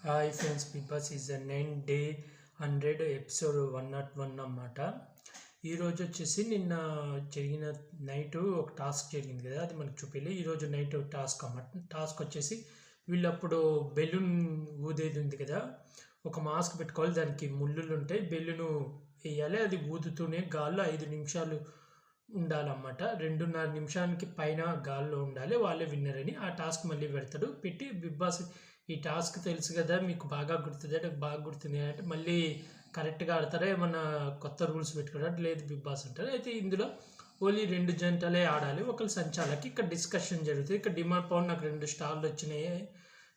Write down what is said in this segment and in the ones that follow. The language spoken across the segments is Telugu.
Hi friends, Bigg Boss season 9 day 100 episode 101 అన్నమాట. ఈరోజు వచ్చేసి నిన్న జరిగిన నైట్ ఒక టాస్క్ జరిగింది కదా, అది మనకు చూపించలే. ఈరోజు నైట్ టాస్క్ అన్నమాట. టాస్క్ వచ్చేసి వీళ్ళు అప్పుడు బెలూన్ ఊదేది ఉంది కదా, ఒక మాస్క్ పెట్టుకోవాలి, దానికి ముళ్ళులు ఉంటాయి, బెలూన్ వేయాలి, అది ఊదుతూనే గాల్లో 5 నిమిషాలు ఉండాలన్నమాట. 2.5 నిమిషానికి పైన గాల్లో ఉండాలి, వాళ్ళే విన్నర్ అని. ఆ టాస్క్ మళ్ళీ పెడతాడు. పెట్టి బిగ్ బాస్ ఈ టాస్క్ తెలుసు కదా మీకు, బాగా గుర్తుంది అంటే బాగా గుర్తుంది అంటే మళ్ళీ కరెక్ట్గా ఆడతారా, ఏమన్నా కొత్త రూల్స్ పెట్టుకున్నాడు లేదు బిగ్ బాస్ అంటారు. అయితే ఇందులో ఓన్లీ 2 జంటలే ఆడాలి, ఒకరు సంచాలకి. ఇక్కడ డిస్కషన్ జరుగుతుంది. ఇక్కడ డిమాండ్ పవన్ నాకు 2 స్టార్లు వచ్చినాయి,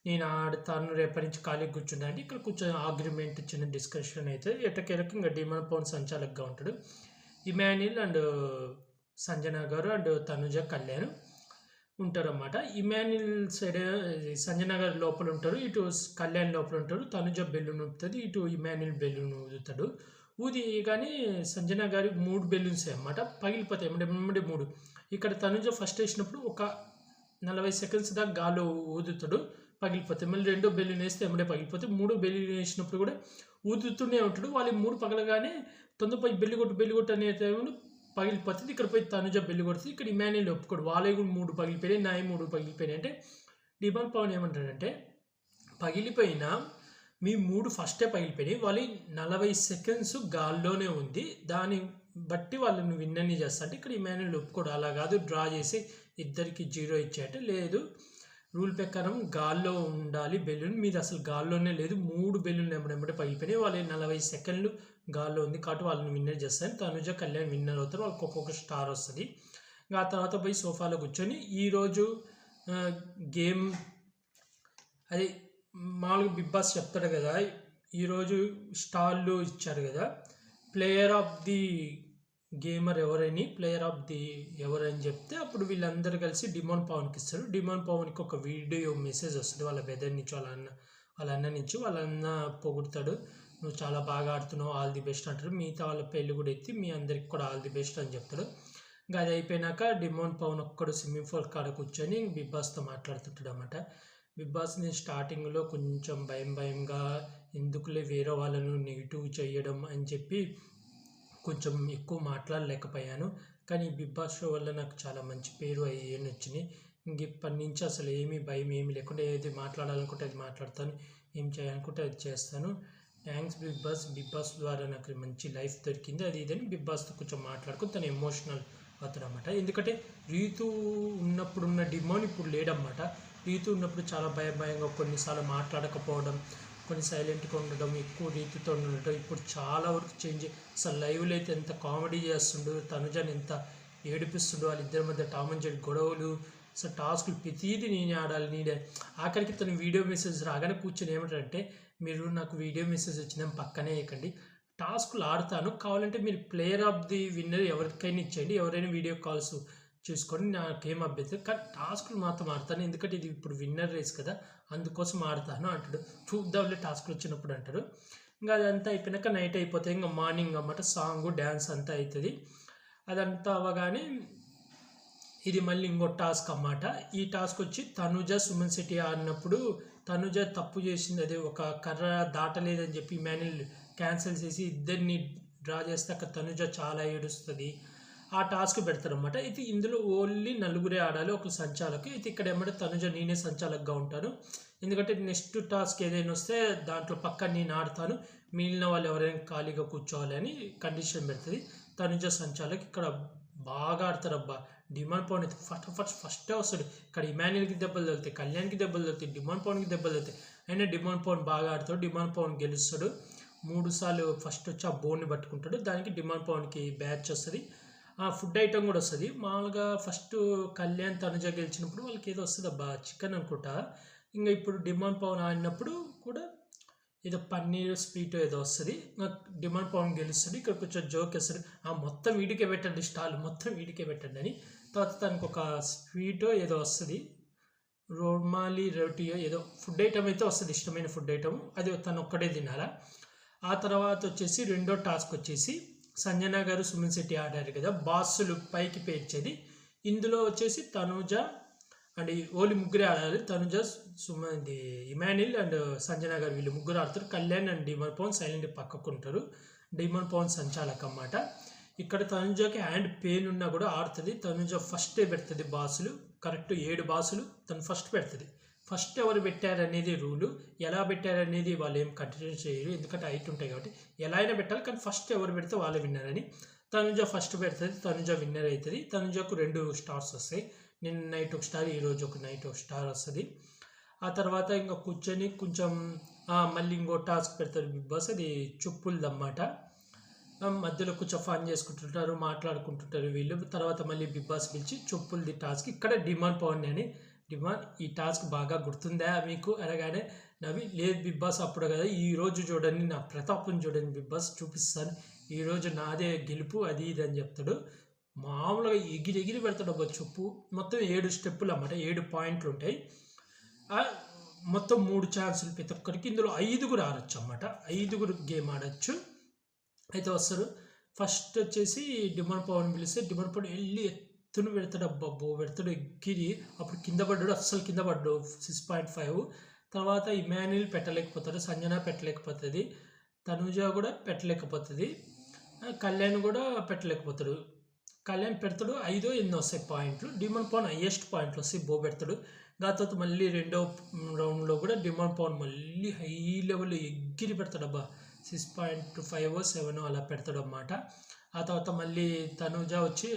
నేను ఆడతాను, రేపటి నుంచి ఖాళీ కూర్చుంటా అంటే ఇక్కడ కొంచెం ఆర్గ్యుమెంట్ చిన్న డిస్కషన్ అయితే ఎటకేలకు ఇంకా డిమాండ్ పవన్ సంచాలకుగా ఉంటాడు. ఇమాన్యుల్ అండ్ సంజన గారు అండ్ తనుజ కళ్యాణ్ ఉంటారు అన్నమాట. ఇమాన్యుల్ సైడ్ సంజన గారు లోపల ఉంటారు, ఇటు కళ్యాణ్ లోపల ఉంటారు. తనుజ బెలూన్ ఊపుతుంది, ఇటు ఇమాన్యుల్ బెలూన్ ఊదుతాడు. ఊది కానీ సంజన గారి 3 బెలూన్స్ అన్నమాట పగిలిపోతాయి, ఎమ్మడే 3. ఇక్కడ తనుజ ఫస్ట్ వేసినప్పుడు ఒక 40 సెకండ్స్ దాకా గాల్లో ఊదుతాడు, పగిలిపోతాయి. మళ్ళీ 2వ బెలూన్ వేస్తే ఎమ్మడే పగిలిపోతాయి. 3వ బెలూన్ వేసినప్పుడు కూడా ఊదుతూనే ఉంటాడు. వాళ్ళు 3 పగలగానే తొందరపై బెల్లిగొట్టు అనే టైంలో పగిలిపోతుంది. ఇక్కడ పోయి తనుజ బెల్లి కొడుతుంది. ఇక్కడ ఇమాన్యుల్ ఒప్పుకోడు, వాళ్ళే కూడా 3 పగిలిపోయినాయి, నాయి 3 పగిలిపోయినాయి. అంటే డిమాండ్ పవన్ ఏమంటాడంటే, పగిలిపోయినా మీ 3 ఫస్టే పగిలిపోయినాయి, వాళ్ళు 40 సెకండ్స్ గాల్లోనే ఉంది, దాన్ని బట్టి వాళ్ళని విన్నని చేస్తా అంటే ఇక్కడ ఇమాన్యుల్ ఒప్పుకోడు. అలా కాదు, డ్రా చేసి ఇద్దరికి 0 ఇచ్చాయంటే లేదు, రూల్ ప్రకారం గాల్లో ఉండాలి బెలూన్, మీది అసలు గాల్లోనే లేదు, 3 బెలూన్లు ఎమ్మడెమ్మడే పగిలిపోయినాయి, వాళ్ళు 40 సెకండ్లు గాల్లో ఉంది కాబట్టి వాళ్ళని విన్నర్ చేస్తాను. తనుజ కళ్యాణ్ విన్నర్ అవుతారు, వాళ్ళకి ఒక్కొక్క స్టార్ వస్తుంది. ఇంకా ఆ తర్వాత పోయి సోఫాలో కూర్చొని ఈరోజు గేమ్ అది మామూలుగా బిగ్ బాస్ చెప్తాడు కదా, ఈరోజు స్టార్లు ఇచ్చారు కదా, ప్లేయర్ ఆఫ్ ది గేమర్ ఎవరని, ప్లేయర్ ఆఫ్ ది ఎవరని చెప్తే అప్పుడు వీళ్ళందరూ కలిసి డిమాండ్ పవన్కి ఇస్తారు. డిమాండ్ పవన్కి ఒక వీడియో మెసేజ్ వస్తుంది వాళ్ళ బెదర్ నుంచి, వాళ్ళ అన్న నుంచి. వాళ్ళ అన్న పొగుడతాడు, నువ్వు చాలా బాగా ఆడుతున్నావు, ఆల్ ది బెస్ట్ అంటారు. మిగతా వాళ్ళ పేర్లు కూడా ఎత్తి మీ అందరికి కూడా ఆల్ ది బెస్ట్ అని చెప్తాడు. ఇంకా అది అయిపోయినాక డిమాండ్ పవన్ ఒక్కడు స్విమ్మింగ్ పూల్ కాడ కూర్చొని బిగ్ బాస్తో మాట్లాడుతుంటాడు అన్నమాట. బిగ్ బాస్ నేను స్టార్టింగ్లో కొంచెం భయంగా ఎందుకులే వేరే వాళ్ళను నెగిటివ్ చేయడం అని చెప్పి కొంచెం ఎక్కువ మాట్లాడలేకపోయాను, కానీ బిగ్ బాస్ షో వల్ల నాకు చాలా మంచి పేరు అయ్యేని వచ్చినాయి. ఇంక ఇప్పటి నుంచి అసలు భయం ఏమీ లేకుండా ఏది మాట్లాడాలనుకుంటే అది మాట్లాడతాను, ఏం చేయాలనుకుంటే అది చేస్తాను. Thanks Bigg Boss, Bigg Boss ద్వారా నాకు మంచి లైఫ్ దొరికింది, అది ఇదని బిగ్ బాస్తో కొంచెం మాట్లాడుకుని తను ఎమోషనల్ అవుతాడనమాట. ఎందుకంటే రీతు ఉన్నప్పుడున్న డిమాండ్ ఇప్పుడు లేడన్నమాట. రీతు ఉన్నప్పుడు చాలా భయంగా కొన్నిసార్లు మాట్లాడకపోవడం, కొన్ని సైలెంట్గా ఉండడం, ఎక్కువ రీతితో ఉండడం. ఇప్పుడు చాలా వరకు చేంజ్. అసలు లైవ్లో అయితే ఎంత కామెడీ చేస్తుండు, తనుజని ఎంత ఏడిపిస్తుండు, వాళ్ళిద్దరి మధ్య టామ్ అండ్ జెర్రీ గొడవలు, అసలు టాస్కులు ప్రతిదీ నేనే ఆడాలి. ఆఖరికి తను వీడియో మెసేజ్ రాగానే కూర్చొని ఏమంటారంటే, మీరు నాకు వీడియో మెసేజ్ వచ్చిన పక్కనే వేయకండి, టాస్కులు ఆడతాను, కావాలంటే మీరు ప్లేయర్ ఆఫ్ ది విన్నర్ ఎవరికైనా ఇచ్చేయండి, ఎవరైనా వీడియో కాల్స్ చూసుకొని నాకేం అభ్యర్థి, కానీ టాస్కులు మాత్రం ఆడతాను, ఎందుకంటే ఇది ఇప్పుడు విన్నర్ రేస్ కదా, అందుకోసం ఆడతాను అంటాడు. చూద్దాంలే టాస్కులు వచ్చినప్పుడు అంటారు. ఇంకా అదంతా అయిపోయినాక నైట్ అయిపోతాయి, ఇంకా మార్నింగ్ అన్నమాట సాంగ్ డ్యాన్స్ అంతా అవుతుంది. అదంతా అవ్వగానే ఇది మళ్ళీ ఇంకో టాస్క్ అన్నమాట. ఈ టాస్క్ వచ్చి తనుజ సుమన్ శెట్టి ఆడినప్పుడు తనుజ తప్పు చేసింది, అదే ఒక కర్ర దాటలేదని చెప్పి ఇమాన్యుల్ క్యాన్సిల్ చేసి ఇద్దరిని డ్రా చేస్తే అక్కడ తనుజ చాలా ఏడుస్తుంది. ఆ టాస్క్ పెడతారన్నమాట. అయితే ఇందులో ఓన్లీ 4 ఆడాలి, ఒక సంచాలకు. అయితే ఇక్కడ ఏమంటే తనుజ నేనే సంచాలకుగా ఉంటాను, ఎందుకంటే నెక్స్ట్ టాస్క్ ఏదైనా వస్తే దాంట్లో పక్క నేను ఆడతాను, మిగిలిన వాళ్ళు ఎవరైనా ఖాళీగా కూర్చోవాలి అని కండిషన్ పెడుతుంది. తనుజ సంచాలక్ ఇక్కడ బాగా ఆడతారబ్బా. డిమాండ్ పవన్ అయితే ఫస్టే వస్తాడు. ఇక్కడ ఇమాన్యుల్కి దెబ్బలు తగులుతాయి, కళ్యాణ్కి దెబ్బలు తగులుతాయి, డిమాండ్ పవన్కి దెబ్బలు తగులుతాయి, అయినా డిమాండ్ పవన్ బాగా ఆడతాడు. డిమాండ్ పవన్ గెలుస్తాడు 3 సార్లు. ఫస్ట్ వచ్చి ఆ బోన్ని పట్టుకుంటాడు, దానికి డిమాండ్ పవన్కి బ్యాచ్ వస్తుంది, ఫుడ్ ఐటమ్ కూడా వస్తుంది. మామూలుగా ఫస్ట్ కళ్యాణ్ తనుజ గెలిచినప్పుడు వాళ్ళకి ఏదో వస్తుంది అబ్బా, చికెన్ అనుకుంటా. ఇంకా ఇప్పుడు డిమాండ్ పవన్ ఆడినప్పుడు కూడా ఏదో పన్నీర్ స్వీట్ ఏదో వస్తుంది, నాకు డిమాండ్ పవన్ గెలుస్తుంది. ఇక్కడ కొంచెం జోక్ వేస్తుంది, మొత్తం వీడికే పెట్టండి, స్టాల్ మొత్తం వీడికే పెట్టండి అని. తర్వాత తనకు ఒక స్వీట్ ఏదో వస్తుంది, రోమాలి రోటీయో ఏదో ఫుడ్ ఐటమ్ అయితే వస్తుంది, ఇష్టమైన ఫుడ్ ఐటమ్, అది తను ఒక్కడే తినాలా. ఆ తర్వాత వచ్చేసి రెండో టాస్క్ వచ్చేసి సంజన గారు సుమన్ శెట్టి ఆడారు కదా, బాస్సులు పైకి పేర్చేది. ఇందులో వచ్చేసి తనుజ అండ్ ఓన్లీ ముగ్గురే ఆడాలి. తనుజ, ఇమాన్యుల్ అండ్ సంజన గారు వీళ్ళు ముగ్గురు ఆడతారు. Kalyan and Demon Pavan silent పక్కకు ఉంటారు. డిమన్ పవన్ సంచాలక అన్నమాట. ఇక్కడ తనుజకి హ్యాండ్ పెయిన్ ఉన్నా కూడా ఆడుతుంది. తనుజ ఫస్టే పెడుతుంది బాసులు, కరెక్ట్ 7 బాసులు తను ఫస్ట్ పెడుతుంది. ఫస్ట్ ఎవరు పెట్టారనేది రూలు. ఎలా పెట్టారనేది వాళ్ళు ఏం కంటిన్యూ చేయరు, ఎందుకంటే హైట్ ఉంటాయి కాబట్టి ఎలా అయినా పెట్టాలి, కానీ ఫస్ట్ ఎవరు పెడితే వాళ్ళే విన్నర్ అని. తనుజ ఫస్ట్ పెడుతుంది, తనుజ విన్నర్ అవుతుంది. తనుజకు 2 స్టార్స్ వస్తాయి. నిన్న నైట్ ఒక స్టార్, ఈరోజు ఒక నైట్ ఒక స్టార్ వస్తుంది. ఆ తర్వాత ఇంకా కూర్చొని కొంచెం మళ్ళీ ఇంకో టాస్క్ పెడతారు బిగ్ బాస్, అది చెప్పులదన్నమాట. మధ్యలో కొంచెం ఫన్ చేసుకుంటుంటారు, మాట్లాడుకుంటుంటారు వీళ్ళు. తర్వాత మళ్ళీ బిగ్ బాస్ పిలిచి చెప్పులది టాస్క్. ఇక్కడ డిమాండ్ పవన్ అని, డిమాండ్ ఈ టాస్క్ బాగా గుర్తుందా మీకు అనగానే నవ్వి, లేదు బిగ్ బాస్ అప్పుడు కదా, ఈరోజు చూడండి నా ప్రతాపం చూడండి బిగ్ బాస్ చూపిస్తాను, ఈరోజు నాదే గెలుపు అది ఇది అని చెప్తాడు. మామూలుగా ఎగిరి పెడతాడు ఒక చెప్పు. మొత్తం 7 స్టెప్పులు అన్నమాట, 7 పాయింట్లు ఉంటాయి. మొత్తం 3 ఛాన్సులు ప్రతి ఒక్కరికి. ఇందులో 5గురు ఆడచ్చు అన్నమాట, 5గురు గేమ్ ఆడచ్చు. అయితే వస్తారు. ఫస్ట్ వచ్చేసి డిమాండ్ పవన్ పిలిస్తే డిమాండ్ పవన్ వెళ్ళి ఎత్తును పెడతాడు, అబ్బబ్బో పెడతాడు ఎగిరి. అప్పుడు కింద పడ్డాడు, అస్సలు కింద పడ్డాడు 6.5. తర్వాత ఇమాన్యుల్ పెట్టలేకపోతాడు, సంజన పెట్టలేకపోతుంది, తనుజ కూడా పెట్టలేకపోతుంది, కళ్యాణ్ కూడా పెట్టలేకపోతాడు. కళ్యాణ్ పెడతాడు 5 8 వస్తాయి పాయింట్లు. డిమాండ్ పవన్ హైయెస్ట్ పాయింట్లు వస్తాయి, బో పెడతాడు. దాని తర్వాత మళ్ళీ 2వ రౌండ్లో కూడా డిమాండ్ పవన్ మళ్ళీ హై లెవెల్లో ఎగిరి పెడతాడు, అబ్బా 6.5 7 అలా పెడతాడు అన్నమాట. ఆ తర్వాత మళ్ళీ తనుజ వచ్చి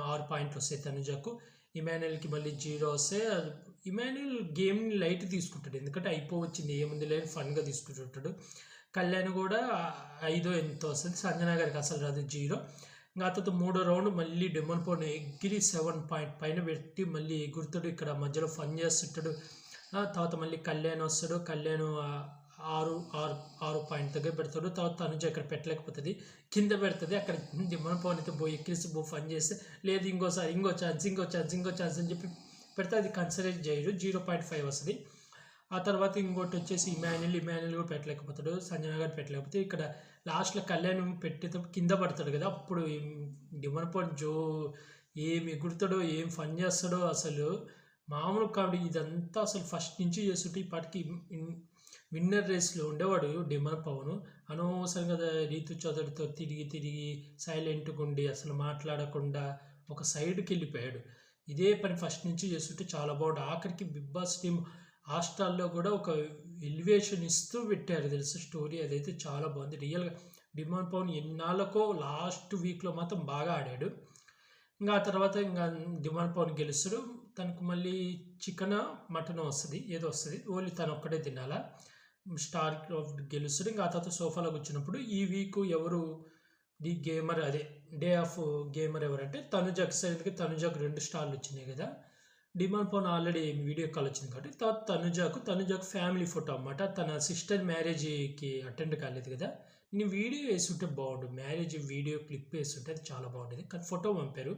6 పాయింట్లు వస్తాయి తనుజకు. ఇమాన్యుల్కి మళ్ళీ 0 వస్తాయి. ఇమాన్యుల్ గేమ్ని లైట్ తీసుకుంటాడు, ఎందుకంటే అయిపోవచ్చింది ఏముంది లేని ఫన్గా తీసుకుంటుంటాడు. కళ్యాణ్ కూడా 5 ఎంతో వస్తుంది. సంజన గారికి అసలు రాదు 0. ఇంకా తర్వాత 3వ రౌండ్ మళ్ళీ డిమాండ్ పవన్ ఎగిరి 7 పాయింట్ పైన పెట్టి మళ్ళీ ఎగురుతాడు, ఇక్కడ మధ్యలో ఫన్ చేస్తుంటాడు. తర్వాత మళ్ళీ కళ్యాణ్ వస్తాడు, కళ్యాణ్ 6 పాయింట్ దగ్గర పెడతాడు. తర్వాత తనుజ ఇక్కడ పెట్టలేకపోతుంది, కింద పెడుతుంది. అక్కడ డిమాండ్ పవన్ అయితే ఎక్కిరిసి ఫన్ చేస్తే, లేదు ఇంకో ఛాన్స్ అని చెప్పి పెడితే అది కన్సిడర్ చేయరు, 0.5 వస్తుంది. ఆ తర్వాత ఇంకోటి వచ్చేసి ఇమాన్యుల్ కూడా పెట్టలేకపోతాడు, సంజన గారు పెట్టలేకపోతే ఇక్కడ లాస్ట్లో కళ్యాణ్ పెట్టేటప్పుడు కింద పడతాడు కదా, అప్పుడు డిమాండ్ పవన్ ఏం ఎగురుతాడో ఏం ఫన్ చేస్తాడో అసలు మామూలు కామెడీ. ఇదంతా అసలు ఫస్ట్ నుంచి చేస్తుంటే ఇప్పటికి విన్నర్ రేస్లో ఉండేవాడు డిమాండ్ పవన్. అనవసరంగా రీతు చౌదరితో తిరిగి సైలెంట్గా ఉండి అసలు మాట్లాడకుండా ఒక సైడ్కి వెళ్ళిపోయాడు. ఇదే పని ఫస్ట్ నుంచి చేస్తుంటే చాలా బాగుండు. ఆఖరికి బిగ్ బాస్ టీమ్ హాస్టల్లో కూడా ఒక ఎలివేషన్ ఇస్తూ పెట్టారు తెలుసు స్టోరీ, అదైతే చాలా బాగుంది రియల్గా. డిమాండ్ పవన్ ఎన్నాళ్ళకో లాస్ట్ వీక్లో మాత్రం బాగా ఆడాడు. ఇంకా ఆ తర్వాత ఇంకా డిమాండ్ పవన్ గెలుస్తాడు. తనకు మళ్ళీ చికెన్ మటన్ వస్తుంది, ఏదో వస్తుంది, ఓన్లీ తను ఒక్కడే తినాలా. స్టార్ గెలుస్తాడు. ఇంకా ఆ తర్వాత సోఫాలో కూర్చున్నప్పుడు ఈ వీక్ ఎవరు ది గేమర్, అదే డే ఆఫ్ గేమర్ ఎవరంటే తనుజకు. ఎందుకంటే తనుజకు 2 స్టార్లు వచ్చినాయి కదా. Demon Pavan already video call వచ్చింది కాబట్టి తర్వాత తనుజకు ఫ్యామిలీ ఫోటో అన్నమాట. తన సిస్టర్ మ్యారేజ్కి అటెండ్ కాలేదు కదా, నేను వీడియో వేస్తుంటే బాగుండు, మ్యారేజ్ వీడియో క్లిప్ వేస్తుంటే అది చాలా బాగుంటుంది. కానీ ఫోటో పంపారు,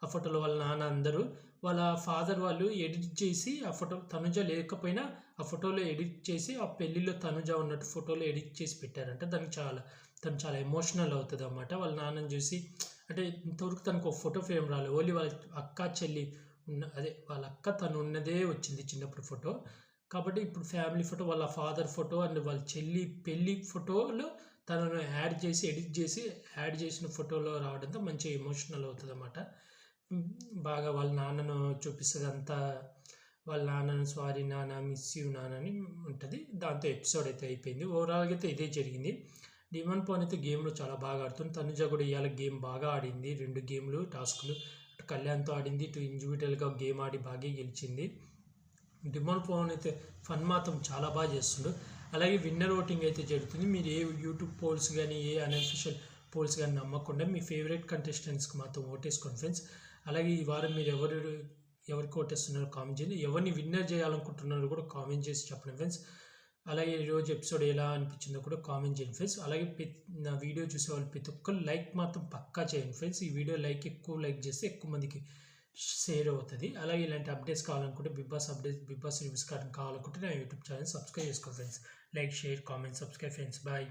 ఆ ఫోటోలో వాళ్ళ నాన్న అందరూ వాళ్ళ ఫాదర్ వాళ్ళు ఎడిట్ చేసి ఆ ఫోటో తనుజ లేకపోయినా ఆ ఫోటోలో ఎడిట్ చేసి ఆ పెళ్ళిలో తనుజ ఉన్నట్టు ఫోటోలో ఎడిట్ చేసి పెట్టారంట. దానికి తను చాలా ఎమోషనల్ అవుతుంది అన్నమాట. వాళ్ళ నాన్నని చూసి, అంటే ఇంతవరకు తనకు ఒక ఫోటో ఫ్రేమ్ రాలేదు, ఓన్లీ వాళ్ళ అక్క చెల్లి వాళ్ళ అక్క తను ఉన్నదే వచ్చింది చిన్నప్పుడు ఫోటో. కాబట్టి ఇప్పుడు ఫ్యామిలీ ఫోటో, వాళ్ళ ఫాదర్ ఫోటో అండ్ వాళ్ళ చెల్లి పెళ్ళి ఫోటోలో తనను ఎడిట్ చేసి యాడ్ చేసిన ఫోటోలో రావడంతో మంచి ఎమోషనల్ అవుతుంది అన్నమాట. బాగా వాళ్ళ నాన్నను చూపిస్తుంది అంతా, వాళ్ళ నాన్నను సారీ నాన్న మిస్ యూ నాన్న అని ఉంటుంది. దాంతో ఎపిసోడ్ అయితే అయిపోయింది. ఓవరాల్గా అయితే ఇదే జరిగింది. డిమాండ్ పవన్ అయితే గేమ్లో చాలా బాగా ఆడుతుంది. తనుజ కూడా ఇవాళ గేమ్ బాగా ఆడింది, 2 గేమ్లు టాస్కులు. కళ్యాణ్తో ఆడింది, ఇండివిజువల్గా గేమ్ ఆడి బాగా గెలిచింది. డిమాండ్ పవన్ అయితే ఫన్ మాత్రం చాలా బాగా చేస్తుండు. అలాగే విన్నర్ ఓటింగ్ అయితే జరుగుతుంది. మీరు ఏ యూట్యూబ్ పోల్స్ కానీ ఏ అన్అఫిషియల్ పోల్స్ కానీ నమ్మకుండా మీ ఫేవరెట్ కంటెస్టెంట్స్కి మాత్రం ఓటేసుకోండి ఫ్రెండ్స్. అలాగే ఈ వారం మీరు ఎవరికి ఓటేస్తున్నారో కామెంట్ చేయండి, ఎవరిని విన్నర్ చేయాలనుకుంటున్నారో కూడా కామెంట్ చేసి చెప్పండి ఫ్రెండ్స్. అలాగే ఈరోజు ఎపిసోడ్ ఎలా అనిపించిందో కూడా కామెంట్ చేయండి ఫ్రెండ్స్. అలాగే నా వీడియో చూసే వాళ్ళు ప్రతి ఒక్కరు లైక్ మాత్రం పక్కా చేయండి ఫ్రెండ్స్. ఈ వీడియో ఎక్కువ లైక్ చేస్తే ఎక్కువ మందికి షేర్ అవుతుంది. అలాగే ఇలాంటి అప్డేట్స్ కావాలనుకుంటే బిగ్ బాస్ రివ్యూస్ కావాలనుకుంటే నా యూట్యూబ్ ఛానల్ సబ్స్క్రైబ్ చేసుకోండి friends. Like, share, comment, subscribe friends. Bye.